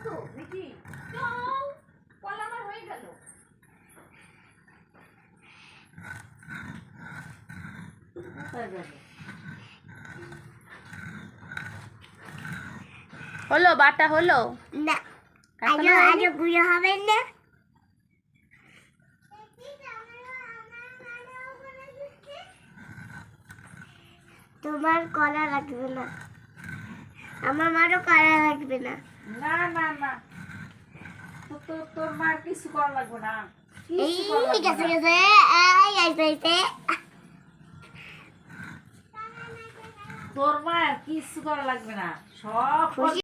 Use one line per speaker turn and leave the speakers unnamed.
তো দেখি চল কলা আমার হয়ে গেল।
হলো বাটা হলো
না,
এখনো
আজও
হয়নি?
গুঁড়ো হবে না। তোমার কলা লাগবে না, আমার মারও কলা লাগবে না।
না না না, তোর মার কিছু করা লাগবে না।
এই
কিছু করা লাগবে
গেছে
না।
গেছে, এই আইছে আইছে।
তোর মার কিছু করা লাগবে না, সব